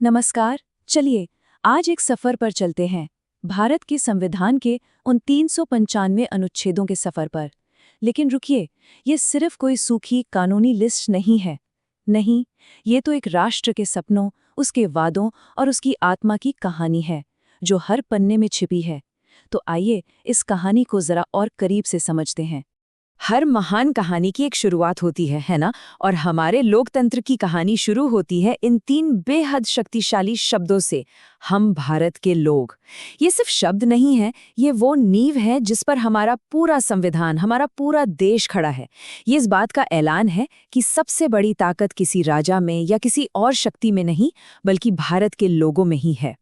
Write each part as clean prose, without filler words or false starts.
नमस्कार। चलिए आज एक सफर पर चलते हैं, भारत के संविधान के उन 395 अनुच्छेदों के सफर पर। लेकिन रुकिए, ये सिर्फ कोई सूखी कानूनी लिस्ट नहीं है। नहीं, ये तो एक राष्ट्र के सपनों, उसके वादों और उसकी आत्मा की कहानी है, जो हर पन्ने में छिपी है। तो आइए इस कहानी को जरा और करीब से समझते हैं। हर महान कहानी की एक शुरुआत होती है ना? और हमारे लोकतंत्र की कहानी शुरू होती है इन तीन बेहद शक्तिशाली शब्दों से, हम भारत के लोग। ये सिर्फ शब्द नहीं है, ये वो नींव है जिस पर हमारा पूरा संविधान, हमारा पूरा देश खड़ा है। ये इस बात का ऐलान है कि सबसे बड़ी ताकत किसी राजा में या किसी और शक्ति में नहीं, बल्कि भारत के लोगों में ही है।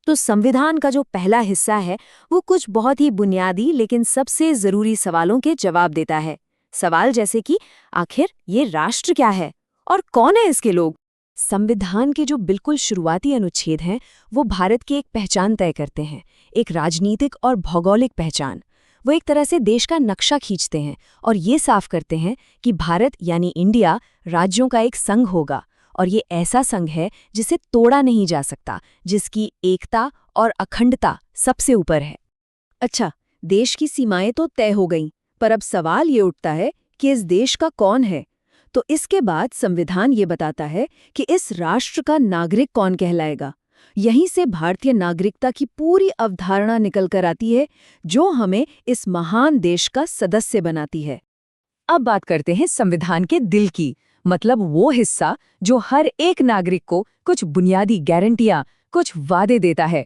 तो संविधान का जो पहला हिस्सा है वो कुछ बहुत ही बुनियादी लेकिन सबसे जरूरी सवालों के जवाब देता है। सवाल जैसे कि आखिर ये राष्ट्र क्या है और कौन है इसके लोग। संविधान के जो बिल्कुल शुरुआती अनुच्छेद हैं वो भारत की एक पहचान तय करते हैं, एक राजनीतिक और भौगोलिक पहचान। वो एक तरह से देश का नक्शा खींचते हैं और ये साफ करते हैं कि भारत यानी इंडिया राज्यों का एक संघ होगा, और ये ऐसा संघ है जिसे तोड़ा नहीं जा सकता, जिसकी एकता और अखंडता सबसे ऊपर है। अच्छा, देश की सीमाएं तो तय हो गईं, पर अब सवाल ये उठता है कि इस देश का कौन है। तो इसके बाद संविधान ये बताता है कि इस राष्ट्र का नागरिक कौन कहलाएगा। यहीं से भारतीय नागरिकता की पूरी अवधारणा निकल कर आती है, जो हमें इस महान देश का सदस्य बनाती है। अब बात करते हैं संविधान के दिल की, मतलब वो हिस्सा जो हर एक नागरिक को कुछ बुनियादी गारंटियां, कुछ वादे देता है।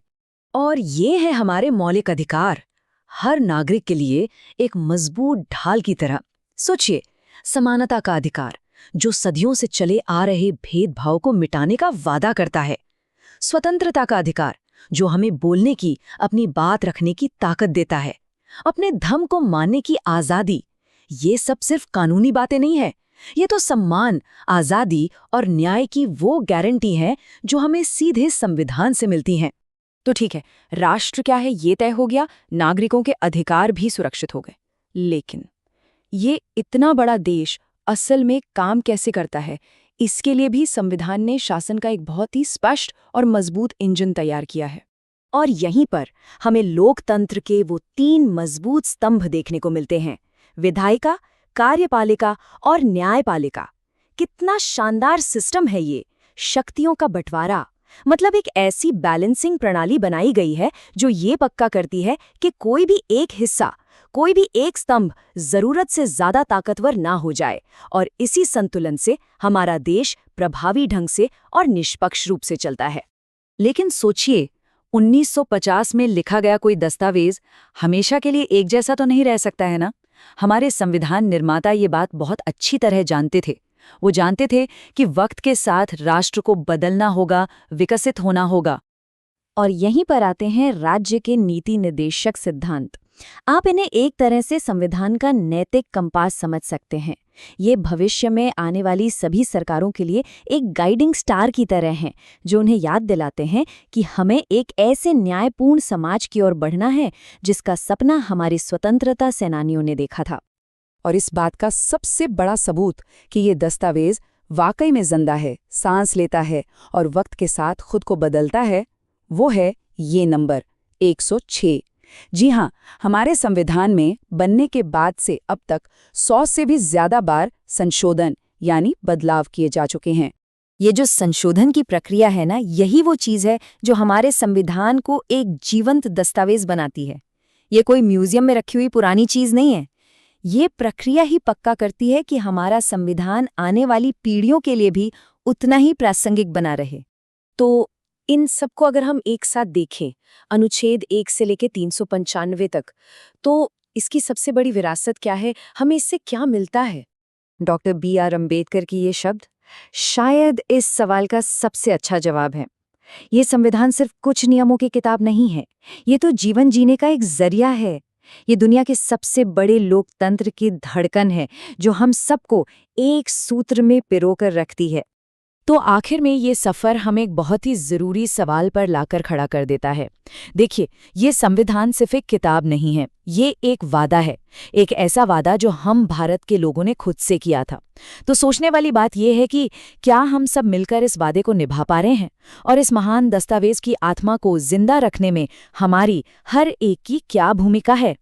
और ये है हमारे मौलिक अधिकार, हर नागरिक के लिए एक मजबूत ढाल की तरह। सोचिए, समानता का अधिकार, जो सदियों से चले आ रहे भेदभाव को मिटाने का वादा करता है। स्वतंत्रता का अधिकार, जो हमें बोलने की, अपनी बात रखने की ताकत देता है। अपने धर्म को मानने की आज़ादी। ये सब सिर्फ कानूनी बातें नहीं है, ये तो सम्मान, आज़ादी और न्याय की वो गारंटी है जो हमें सीधे संविधान से मिलती हैं। तो ठीक है, राष्ट्र क्या है ये तय हो गया, नागरिकों के अधिकार भी सुरक्षित हो गए। लेकिन ये इतना बड़ा देश असल में काम कैसे करता है, इसके लिए भी संविधान ने शासन का एक बहुत ही स्पष्ट और मजबूत इंजन तैयार किया है। और यहीं पर हमें लोकतंत्र के वो तीन मजबूत स्तंभ देखने को मिलते हैं, विधायिका, कार्यपालिका और न्यायपालिका। कितना शानदार सिस्टम है ये, शक्तियों का बंटवारा। मतलब एक ऐसी बैलेंसिंग प्रणाली बनाई गई है जो ये पक्का करती है कि कोई भी एक हिस्सा, कोई भी एक स्तंभ जरूरत से ज्यादा ताकतवर ना हो जाए। और इसी संतुलन से हमारा देश प्रभावी ढंग से और निष्पक्ष रूप से चलता है। लेकिन सोचिए, 1950 में लिखा गया कोई दस्तावेज हमेशा के लिए एक जैसा तो नहीं रह सकता है ना? हमारे संविधान निर्माता ये बात बहुत अच्छी तरह जानते थे। वो जानते थे कि वक्त के साथ राष्ट्र को बदलना होगा, विकसित होना होगा। और यहीं पर आते हैं राज्य के नीति निर्देशक सिद्धांत। आप इन्हें एक तरह से संविधान का नैतिक कंपास समझ सकते हैं। ये भविष्य में आने वाली सभी सरकारों के लिए एक गाइडिंग स्टार की तरह हैं, जो उन्हें याद दिलाते हैं कि हमें एक ऐसे न्यायपूर्ण समाज की ओर बढ़ना है जिसका सपना हमारे स्वतंत्रता सेनानियों ने देखा था। और इस बात का सबसे बड़ा सबूत कि ये दस्तावेज वाकई में जिंदा है, सांस लेता है और वक्त के साथ खुद को बदलता है, वो है ये नंबर 106। जी हाँ, हमारे संविधान में बनने के बाद से अब तक 100 से भी ज्यादा बार संशोधन यानी बदलाव किए जा चुके हैं। ये जो संशोधन की प्रक्रिया है ना, यही वो चीज़ है जो हमारे संविधान को एक जीवंत दस्तावेज बनाती है। ये कोई म्यूजियम में रखी हुई पुरानी चीज़ नहीं है। ये प्रक्रिया ही पक्का करती है कि हमारा संविधान आने वाली पीढ़ियों के लिए भी उतना ही प्रासंगिक बना रहे। तो इन सबको अगर हम एक साथ देखें, अनुच्छेद 1 से लेकर 395 तक, तो इसकी सबसे बड़ी विरासत क्या है, हमें इससे क्या मिलता है? Doctor B.R. अम्बेडकर की ये शब्द शायद इस सवाल का सबसे अच्छा जवाब है। ये संविधान सिर्फ कुछ नियमों की किताब नहीं है, ये तो जीवन जीने का एक जरिया है। ये दुनिया के सबसे बड़े लोकतंत्र की धड़कन है, जो हम सबको एक सूत्र में पिरोकर रखती है। तो आखिर में ये सफ़र हमें एक बहुत ही ज़रूरी सवाल पर लाकर खड़ा कर देता है। देखिए, ये संविधान सिर्फ एक किताब नहीं है, ये एक वादा है, एक ऐसा वादा जो हम भारत के लोगों ने खुद से किया था। तो सोचने वाली बात यह है कि क्या हम सब मिलकर इस वादे को निभा पा रहे हैं, और इस महान दस्तावेज की आत्मा को जिंदा रखने में हमारी हर एक की क्या भूमिका है।